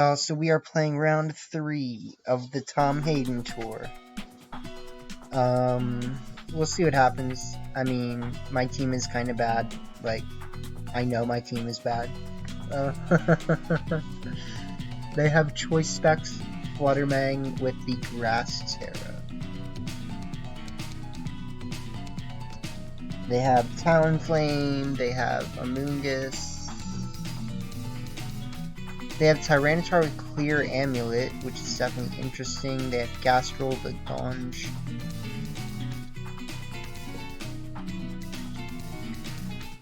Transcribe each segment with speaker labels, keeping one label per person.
Speaker 1: So we are playing round 3 of the Tom Hayden tour. We'll see what happens. I mean, my team is kind of bad. Like, I know my team is bad. They have Choice Specs Fluttermang with the Grass Terra. They have Talonflame, they have Amoonguss. They have Tyranitar with Clear Amulet, which is definitely interesting. They have Gastrol, the Donge.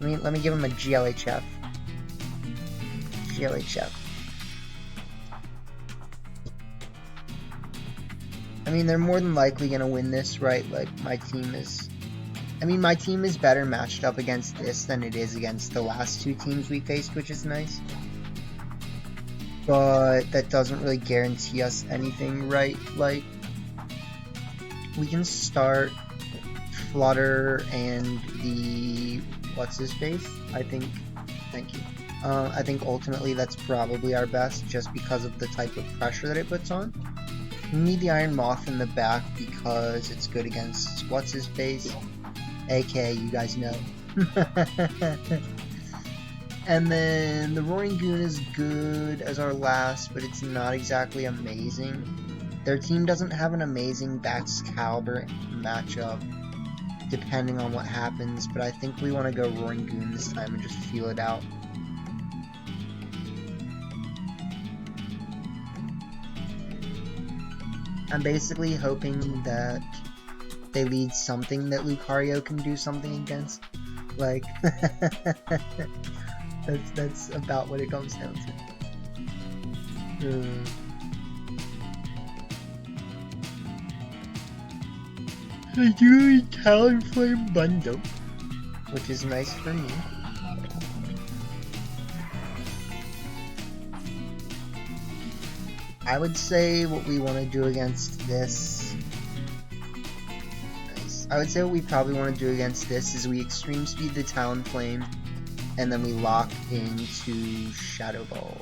Speaker 1: Let me give him a GLHF. GLHF. I mean, they're more than likely gonna win this, right? Like, my team is better matched up against this than it is against the last 2 teams we faced, which is nice. But that doesn't really guarantee us anything, right? Like, we can start Flutter and the what's-his-face, I think. Thank you. I think ultimately that's probably our best, just because of the type of pressure that it puts on. We need the Iron Moth in the back because it's good against what's-his-face, aka you guys know. And then the Roaring Goon is good as our last, but it's not exactly amazing. Their team doesn't have an amazing Baxcalibur matchup, depending on what happens, but I think we want to go Roaring Goon this time and just feel it out. I'm basically hoping that they lead something that Lucario can do something against. Like, that's about what it comes down to. I do a Talonflame bundle, which is nice for me. I would say what we want to do against this. I would say what we probably want to do against this is we Extreme Speed the Talonflame, and then we lock into Shadow Ball.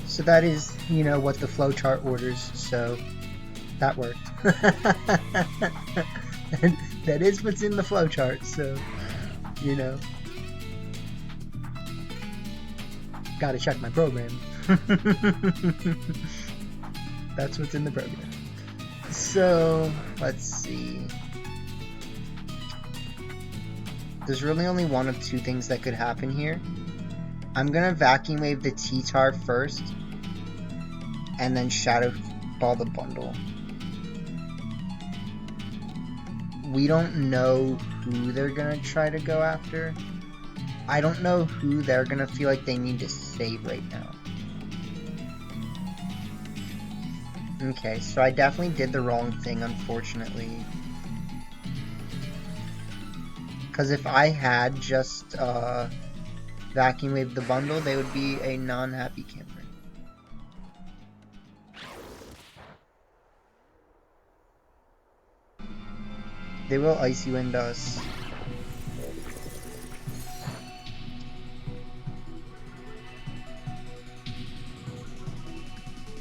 Speaker 1: So that is, you know, what the flowchart orders, so that worked. And that is what's in the flowchart, so, you know. Gotta check my program. That's what's in the program. So, let's see. There's really only one of 2 things that could happen here. I'm gonna Vacuum Wave the T-Tar first, and then Shadow Ball the bundle. We don't know who they're gonna try to go after. I don't know who they're gonna feel like they need to save right now. Okay, so I definitely did the wrong thing, unfortunately. Because if I had just Vacuum Wave the bundle, they would be a non-happy camper. They will Icy Wind us.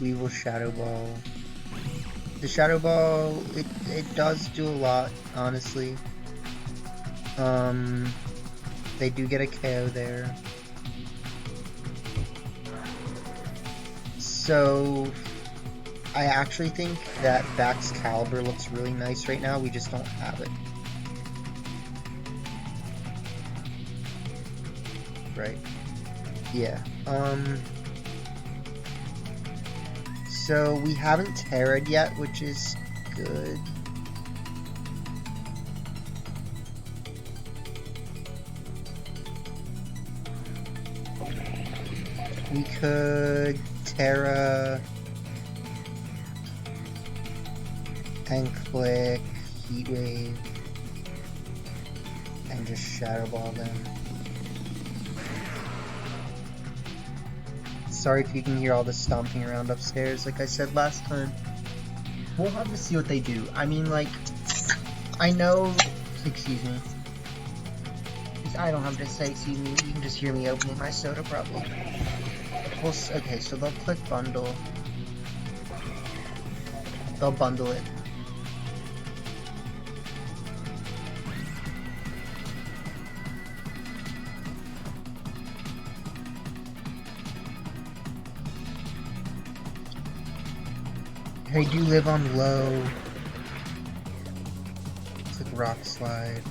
Speaker 1: We will Shadow Ball. The Shadow Ball, it does do a lot, honestly. They do get a KO there. So I actually think that Baxcalibur looks really nice right now, we just don't have it. Right. Yeah. So we haven't Terra'd yet, which is good. We could Terra and click Heat Wave and just Shadow Ball them. Sorry if you can hear all the stomping around upstairs, like I said last time. We'll have to see what they do. I mean, like, I know... Excuse me. I don't have to say excuse me, you can just hear me opening my soda probably. Well, okay, so they'll click bundle. They'll bundle it. They do live on low. It's like rock slide.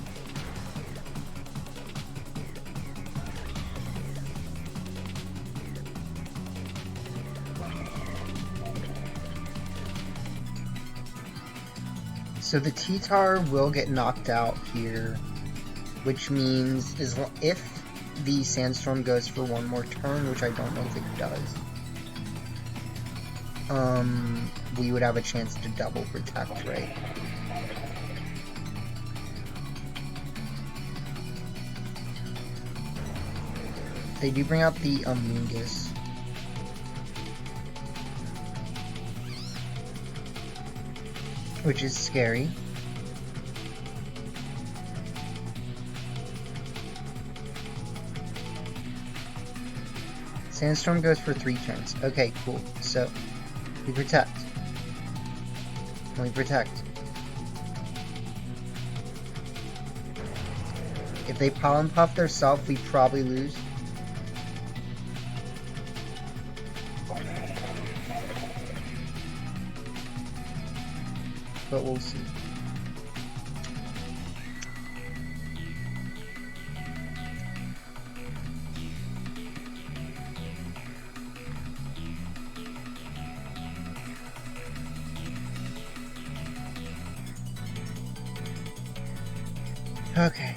Speaker 1: So the T-Tar will get knocked out here, which means if the Sandstorm goes for one more turn, which I don't know if it does, we would have a chance to double protect, right? They do bring out the Amoonguss. Which is scary. Sandstorm goes for 3 turns. Okay, cool. So, we protect. We protect. If they Pollen Puff themselves, we probably lose. But we'll see. Okay.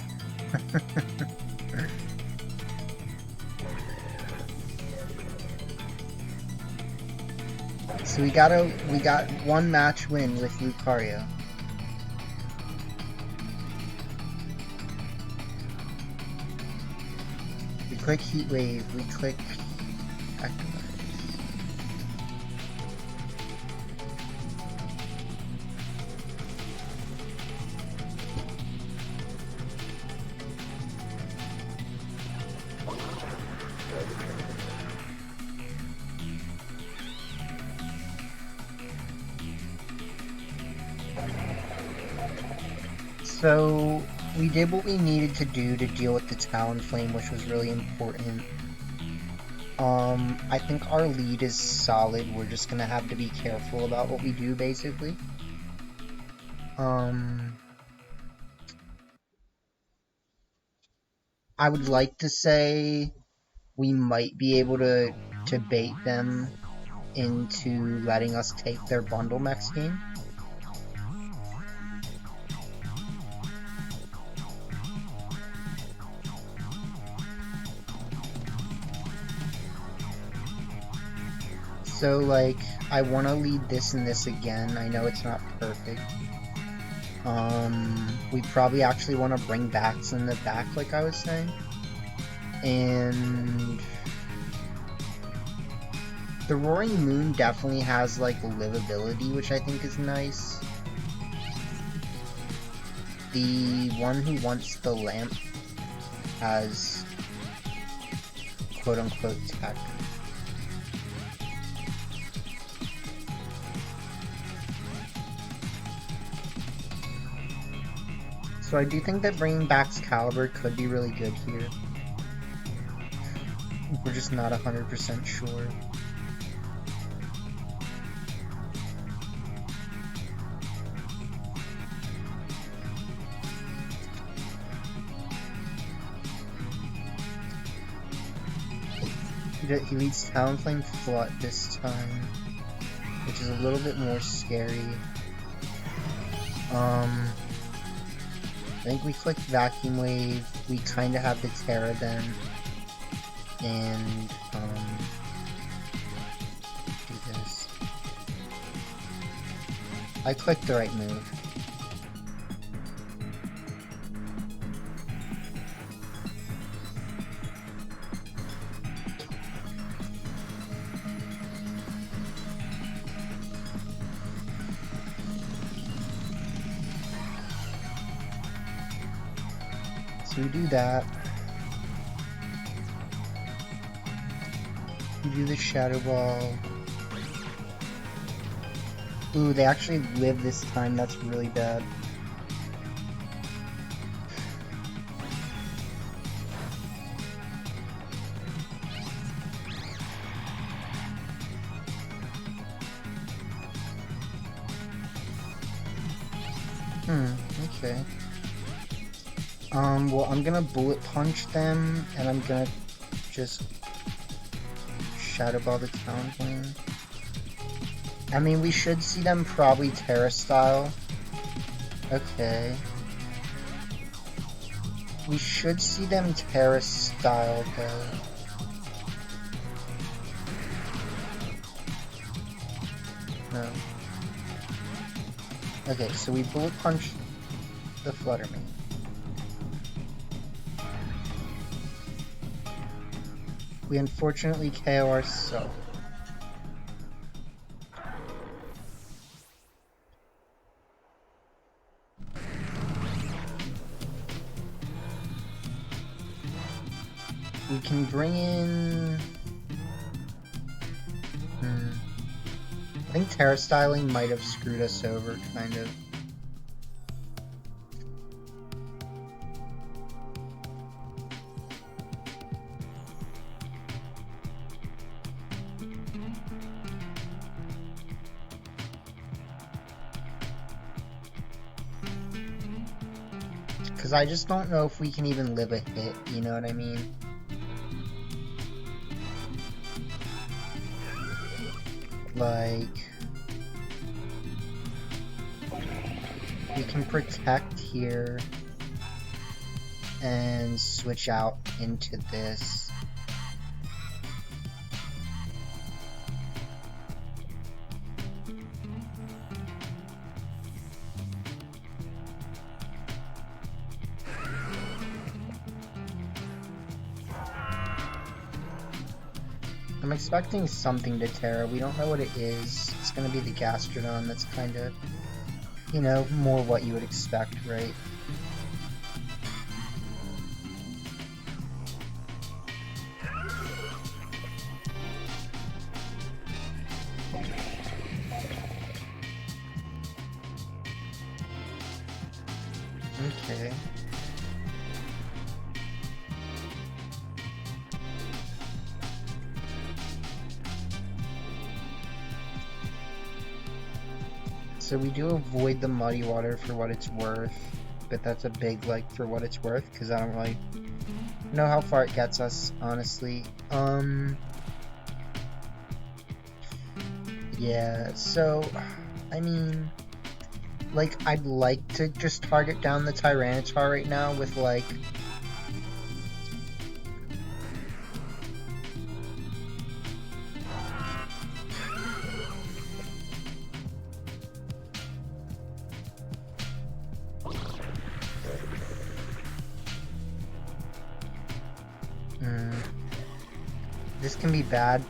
Speaker 1: So we got one match win with Lucario. We click Heat Wave, we click Activate. So, we did what we needed to do to deal with the Talonflame, which was really important. I think our lead is solid. We're just gonna have to be careful about what we do, basically. I would like to say we might be able to bait them into letting us take their bundle next game. So, like, I want to lead this and this again. I know it's not perfect. We probably actually want to bring bats in the back, like I was saying. And the Roaring Moon definitely has, like, livability, which I think is nice. The one who wants the lamp has quote-unquote tech. So I do think that bringing back Excalibur could be really good here. We're just not 100% sure. He leads Talonflame Flood this time, which is a little bit more scary. I think we click Vacuum Wave, we kinda have the Terra then, and, do this. I clicked the right move. we do that. We do the Shadow Ball. Ooh, they actually live this time. That's really bad. Okay. Well, I'm gonna Bullet Punch them, and I'm gonna just Shadow Ball the Talonflame. I mean, we should see them probably Terra Style. Okay. We should see them Terra Style, though. No. Okay, so we Bullet Punch the Fluttermane. We unfortunately KO ourselves. We can bring in... I think Terra Styling might have screwed us over, kind of. Because I just don't know if we can even live a hit, you know what I mean? Like... we can protect here and switch out into this. I'm expecting something to Terra. We don't know what it is. It's gonna be the Gastrodon. That's kind of, you know, more what you would expect, right? Okay. So we do avoid the Muddy Water for what it's worth, but that's a big, like, for what it's worth, because I don't really know how far it gets us, honestly. Yeah, so, I mean, like, I'd like to just target down the Tyranitar right now with, like, this can be bad.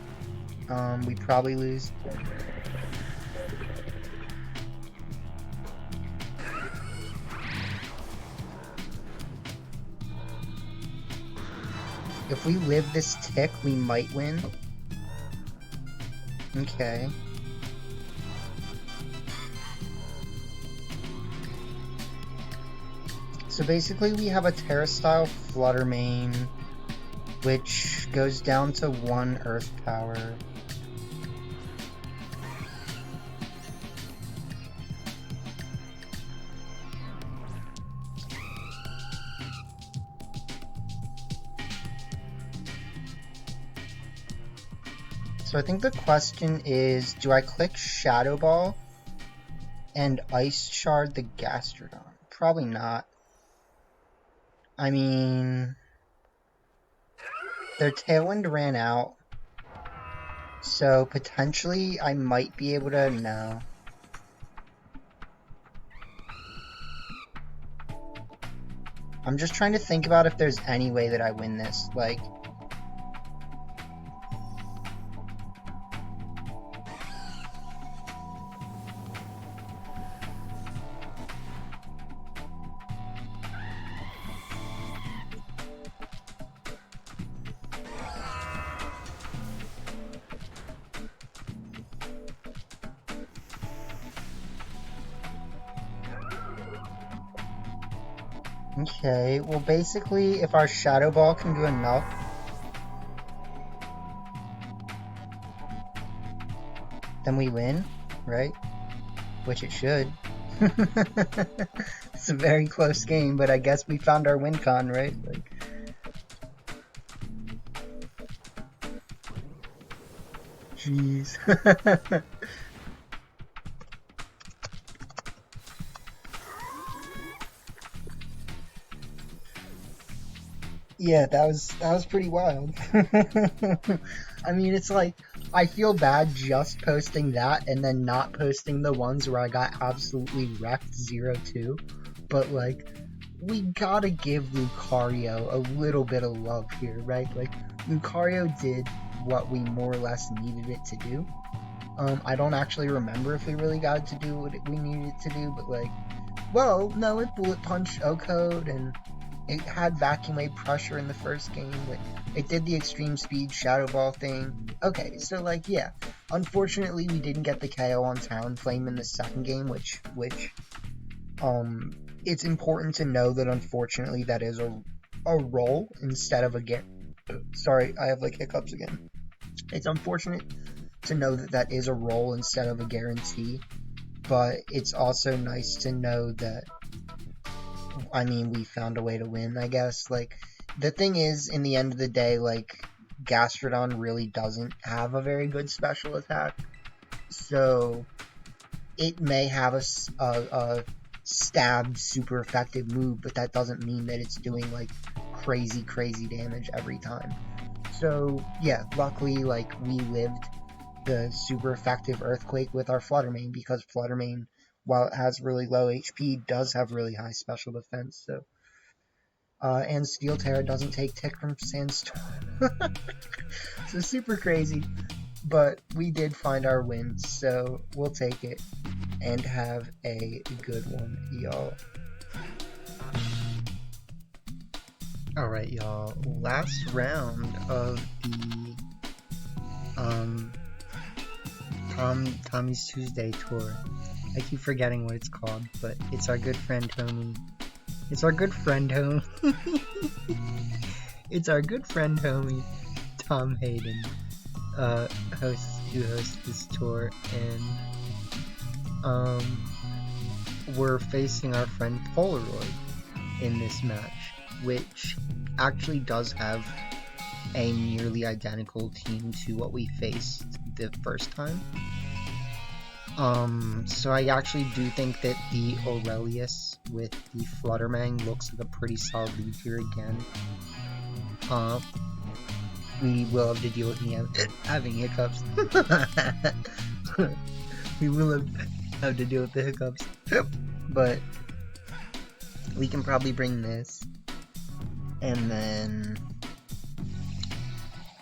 Speaker 1: We probably lose. If we live this tick, we might win. Okay. So basically we have a Terra-style Fluttermane, which goes down to 1 Earth Power. So I think the question is, do I click Shadow Ball and Ice Shard the Gastrodon? Probably not. I mean, their Tailwind ran out, so potentially I might be able to, no. I'm just trying to think about if there's any way that I win this, like... Okay, well basically if our Shadow Ball can do enough, then we win, right? Which it should. It's a very close game, but I guess we found our win con, right? Like, jeez. Yeah, that was pretty wild. I mean, it's like I feel bad just posting that and then not posting the ones where I got absolutely wrecked 0-2. But like, we gotta give Lucario a little bit of love here, right? Like, Lucario did what we more or less needed it to do. I don't actually remember if we really got it to do what we needed it to do, but like, well, no, it bullet punched O-Code and it had vacuum wave pressure in the first game, but it did the extreme speed Shadow Ball thing. Okay, so like, yeah. Unfortunately, we didn't get the KO on Talonflame in the second game, which, it's important to know that unfortunately that is a roll instead of a game. Sorry, I have like hiccups again. It's unfortunate to know that that is a roll instead of a guarantee, but it's also nice to know that, I mean, we found a way to win, I guess. Like, the thing is, in the end of the day, like, Gastrodon really doesn't have a very good special attack, so it may have a stabbed super effective move, but that doesn't mean that it's doing, like, crazy, crazy damage every time. So, yeah, luckily, like, we lived the super effective Earthquake with our Fluttermane, because Fluttermane, while it has really low HP, does have really high special defense, so... and Steel Terra doesn't take Tick from Sandstorm. So super crazy, but we did find our win, so we'll take it, and have a good one, y'all. Alright, y'all, last round of the, Tommy's Tuesday tour. I keep forgetting what it's called, but it's our good friend homie. It's our good friend homie. It's our good friend homie, Tom Hayden, who hosts this tour, and we're facing our friend Polaroid in this match, which actually does have a nearly identical team to what we faced the first time. So I actually do think that the Aurelius with the Fluttermane looks like a pretty solid lead here again. We will have to deal with me having hiccups. We will have to deal with the hiccups. But we can probably bring this. And then,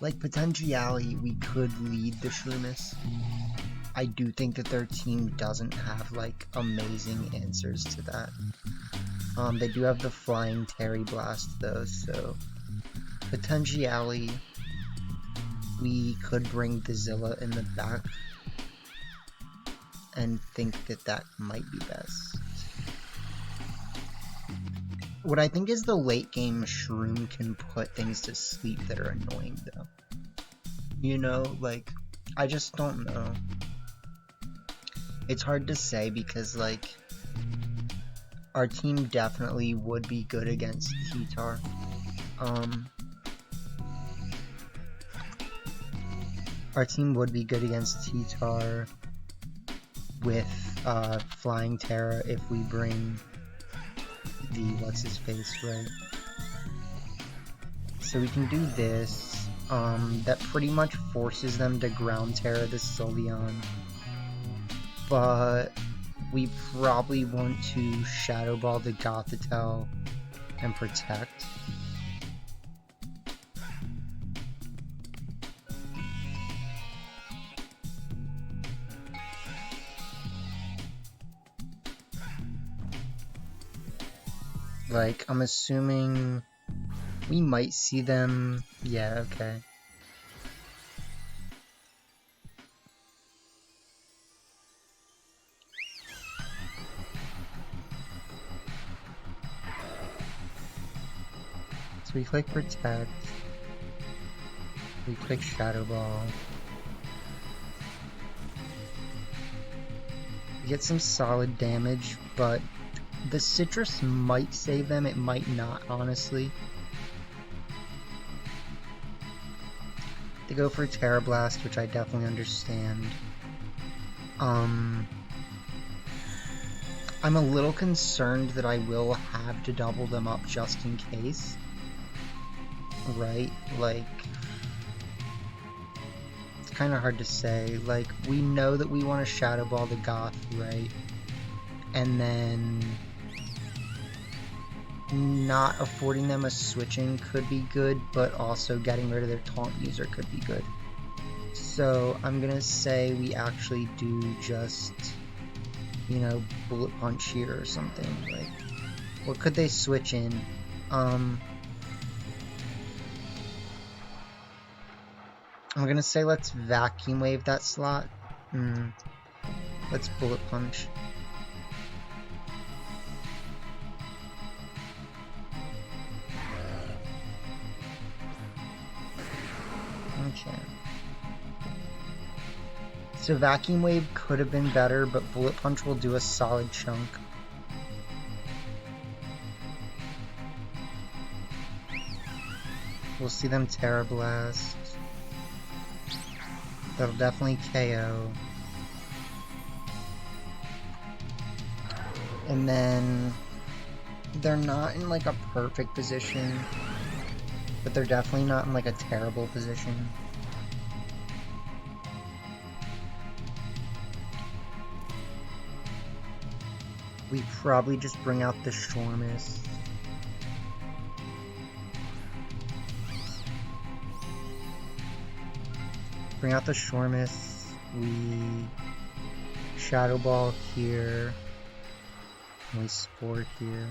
Speaker 1: like, potentially we could lead the Shroomis. I do think that their team doesn't have, like, amazing answers to that. They do have the Flying Terry Blast, though, so potentially we could bring the Zilla in the back and think that that might be best. What I think is the late game Shroom can put things to sleep that are annoying, though. You know, like, I just don't know. It's hard to say because, like, our team definitely would be good against Heatar. Our team would be good against Heatar with Flying Terra if we bring the what's-his-face, right? So we can do this. That pretty much forces them to Ground Terra the Sylveon. But we probably want to Shadow Ball the Gothitelle and Protect. Like, I'm assuming we might see them. Yeah, okay. So we click Protect. We click Shadow Ball. We get some solid damage, but the Citrus might save them, it might not, honestly. They go for Terra Blast, which I definitely understand. I'm a little concerned that I will have to double them up just in case. Right? Like, it's kind of hard to say. Like, we know that we want to Shadow Ball the Goth, right? And then not affording them a switching could be good, but also getting rid of their taunt user could be good. So I'm gonna say we actually do just, you know, Bullet Punch here or something. Like, what could they switch in? I'm gonna say let's Vacuum Wave that slot. Let's Bullet Punch. Okay. So Vacuum Wave could have been better, but Bullet Punch will do a solid chunk. We'll see them Terra Blast. That'll definitely KO. And then they're not in like a perfect position, but they're definitely not in like a terrible position. We probably just bring out the Shormus. Bring out the Shormus. We Shadow Ball here. And we Spore here.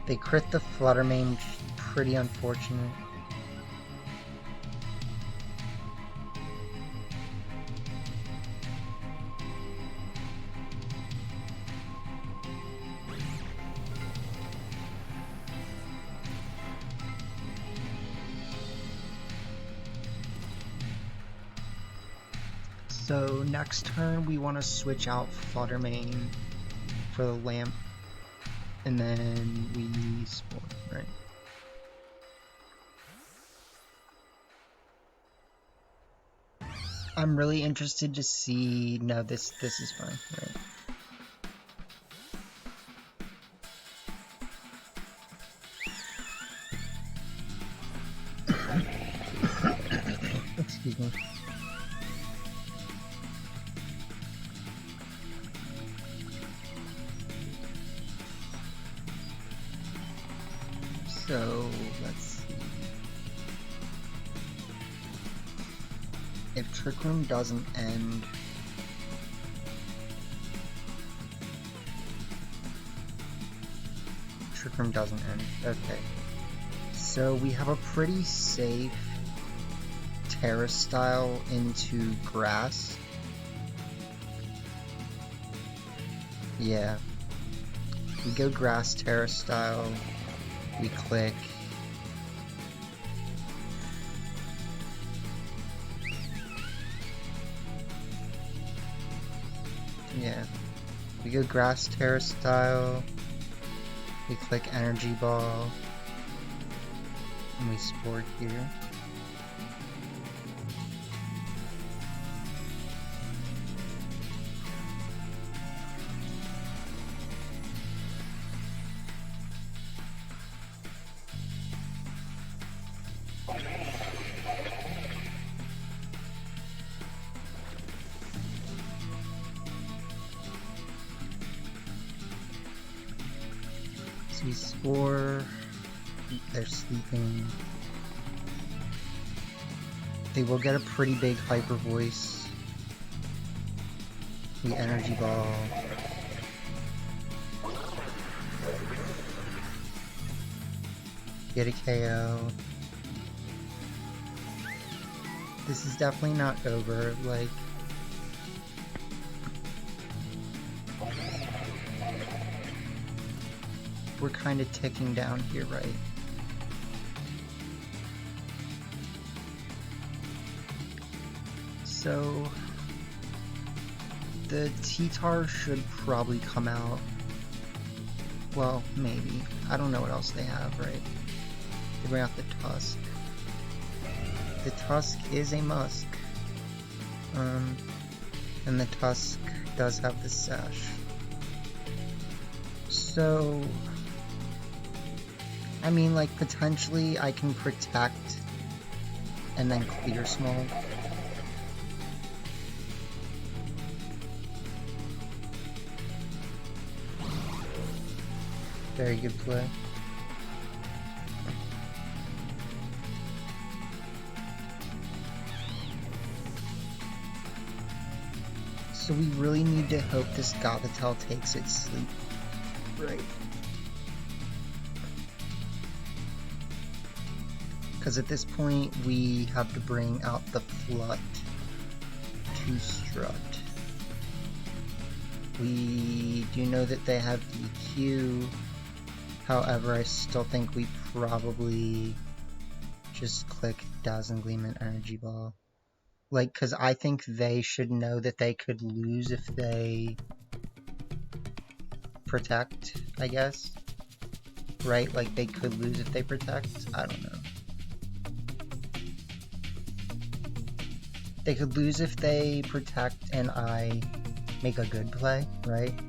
Speaker 1: They crit the Flutter Mane, pretty unfortunate. So next turn we want to switch out Flutter Mane for the Lamp. And then we Spore, right? I'm really interested to see. No, this is fine, right? Excuse me. So, let's see. If Trick Room doesn't end... Trick Room doesn't end. Okay. So we have a pretty safe Terra style into Grass. Yeah. We go Grass Terra style. We click. Yeah. We go Grass Terra style. We click Energy Ball. And we Spore here. We Spore. They're sleeping. They will get a pretty big Hyper Voice. We Energy Ball. Get a KO. This is definitely not over, like... We're kind of ticking down here, right? So... The T-Tar should probably come out. Well, maybe. I don't know what else they have, right? They bring out the Tusk. The Tusk is a Musk. And the Tusk does have the Sash. So... I mean, like, potentially I can protect and then clear small. Very good play. So we really need to hope this Gothitelle takes its sleep. Right. Because at this point, we have to bring out the Flut to Strut. We do know that they have EQ. However, I still think we probably just click Dazzling Gleam and Energy Ball. Like, because I think they should know that they could lose if they protect, I guess. Right? Like, they could lose if they protect? I don't know. They could lose if they protect and I make a good play, right?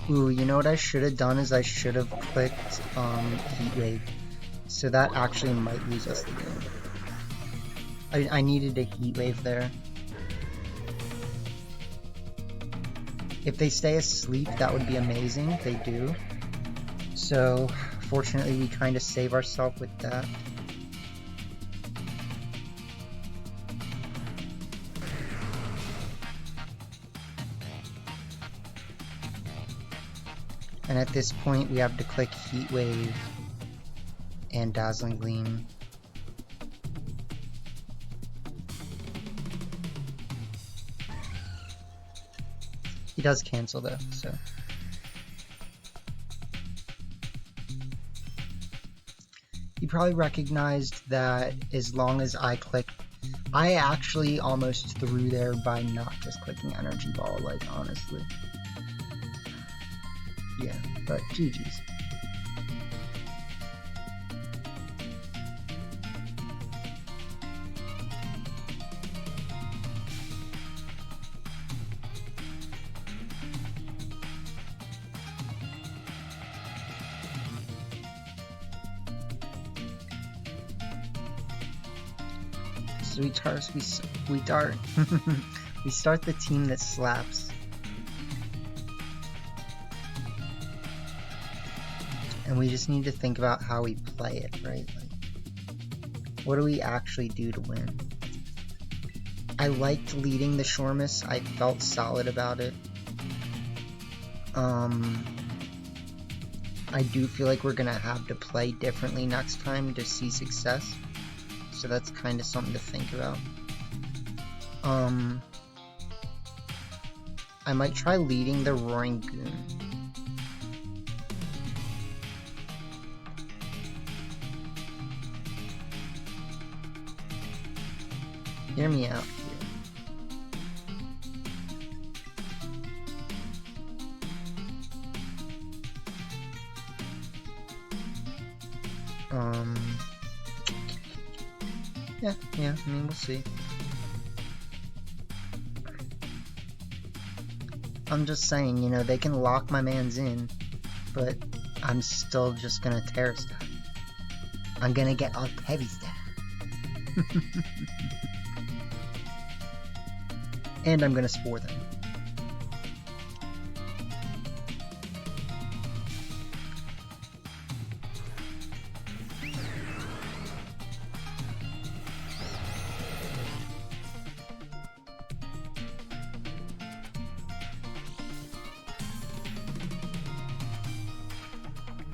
Speaker 1: Ooh, you know what I should have done is I should have clicked Heat Wave. So that actually might lose us the game. I needed a Heat Wave there. If they stay asleep, that would be amazing. They do. So, fortunately, we kind of save ourselves with that. And at this point, we have to click Heat Wave and Dazzling Gleam. He does cancel though, so. He probably recognized that as long as I clicked, I actually almost threw there by not just clicking Energy Ball, like honestly. Yeah, but GG's. We start the team that slaps. And we just need to think about how we play it, right? Like, what do we actually do to win? I liked leading the Shormus. I felt solid about it. I do feel like we're gonna have to play differently next time to see success. So that's kind of something to think about. I might try leading the Roaring Goon. Hear me out here. Yeah, I mean, we'll see. I'm just saying, you know, they can lock my mans in, but I'm still just gonna Terra Staff. I'm gonna get all Heavy Staff. And I'm gonna Spore them.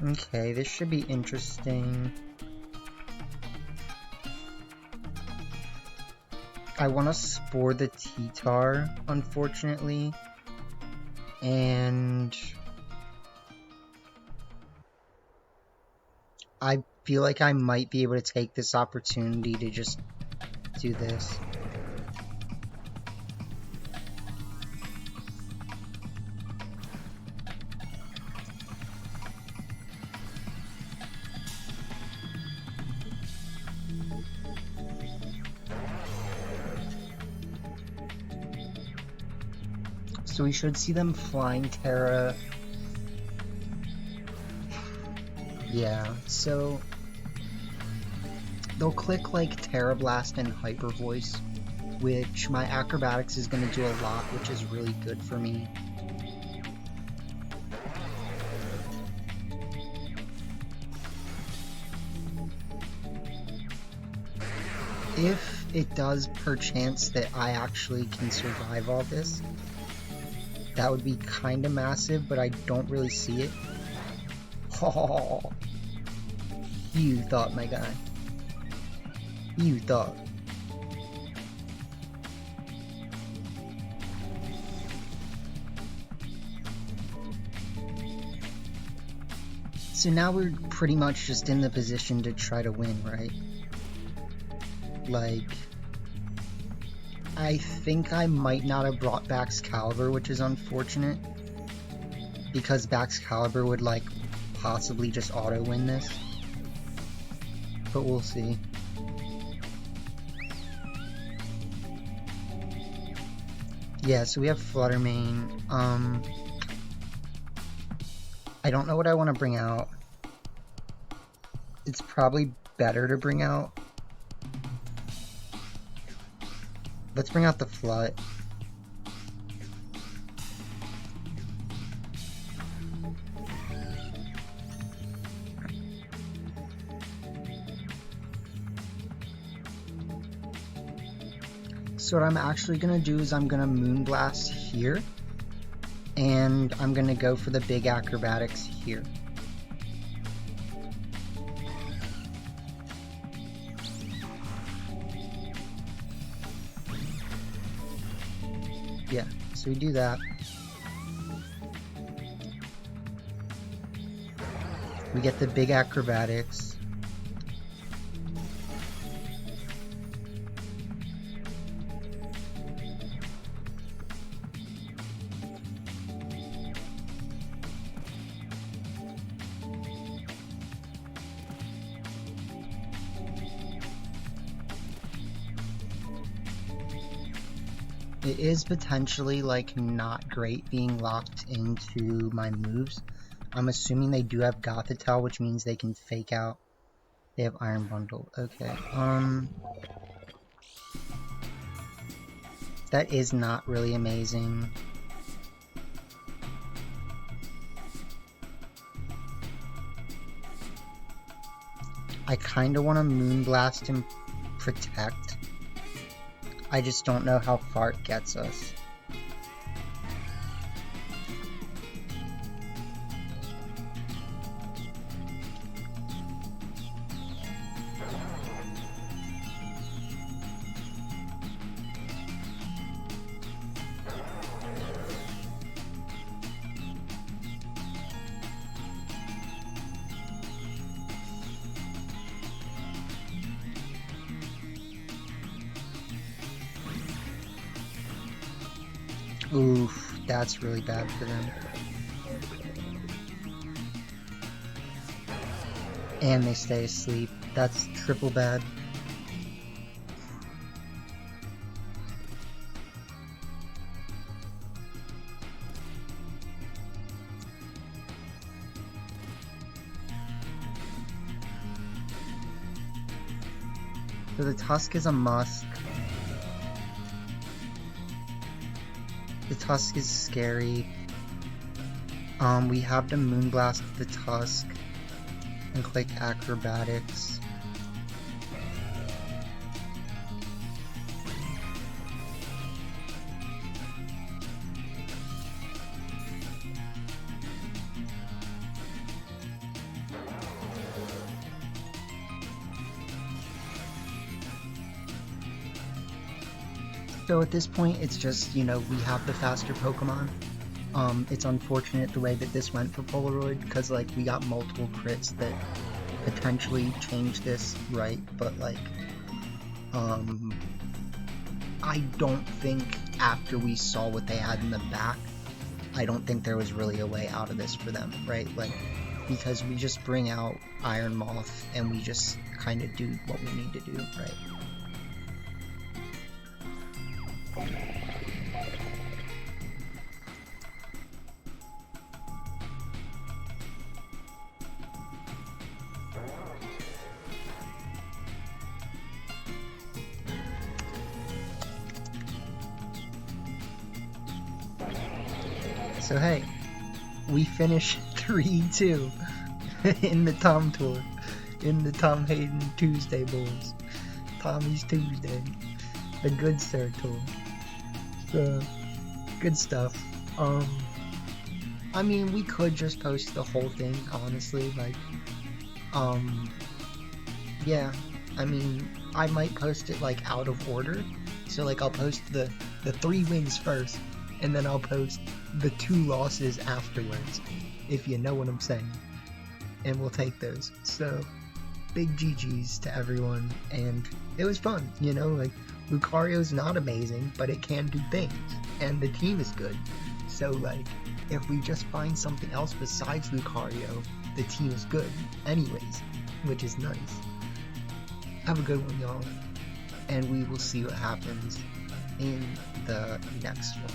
Speaker 1: Okay, this should be interesting. I want to spore the T-Tar, unfortunately. And I feel like I might be able to take this opportunity to just do this. So we should see them flying Terra. Yeah, so they'll click like Terra Blast and Hyper Voice, which my acrobatics is going to do a lot, which is really good for me. If it does perchance that I actually can survive all this, that would be kind of massive, but I don't really see it. Oh, you thought, my guy. You thought. So now we're pretty much just in the position to try to win, right? Like, I think I might not have brought back Excalibur, which is unfortunate, because Excalibur would, like, possibly just auto-win this. But we'll see. Yeah, so we have Fluttermane. I don't know what I want to bring out. It's probably better to bring out. Let's bring out the Flut. So what I'm actually going to do is I'm going to Moonblast here, and I'm going to go for the big acrobatics here. Yeah, so we do that. We get the big acrobatics. It is potentially, like, not great being locked into my moves. I'm assuming they do have Gothitelle, which means they can fake out. They have Iron Bundle. Okay, that is not really amazing. I kinda wanna Moonblast and Protect. I just don't know how far it gets us. Oof, that's really bad for them. And they stay asleep. That's triple bad. So the Tusk is a must. The Tusk is scary. We have to Moonblast the Tusk and click Acrobatics. So at this point, it's just, you know, we have the faster Pokemon. It's unfortunate the way that this went for Polaroid, because, like, we got multiple crits that potentially changed this, right? But, like, I don't think after we saw what they had in the back, I don't think there was really a way out of this for them, right? Like, because we just bring out Iron Moth and we just kind of do what we need to do, right? So hey, we finished 3-2 in the Tom Tour, in the Tom Hayden Tuesday Bulls, Tommy's Tuesday, the Good Sir Tour. So, good stuff. I mean, we could just post the whole thing, honestly, like, yeah, I mean, I might post it, like, out of order, so, like, I'll post the 3 wins first, and then I'll post the 2 losses afterwards, if you know what I'm saying, and we'll take those. So, big GG's to everyone, and it was fun, you know, like, Lucario's not amazing, but it can do things, and the team is good, so, like, if we just find something else besides Lucario, the team is good, anyways, which is nice. Have a good one, y'all, and we will see what happens in the next one.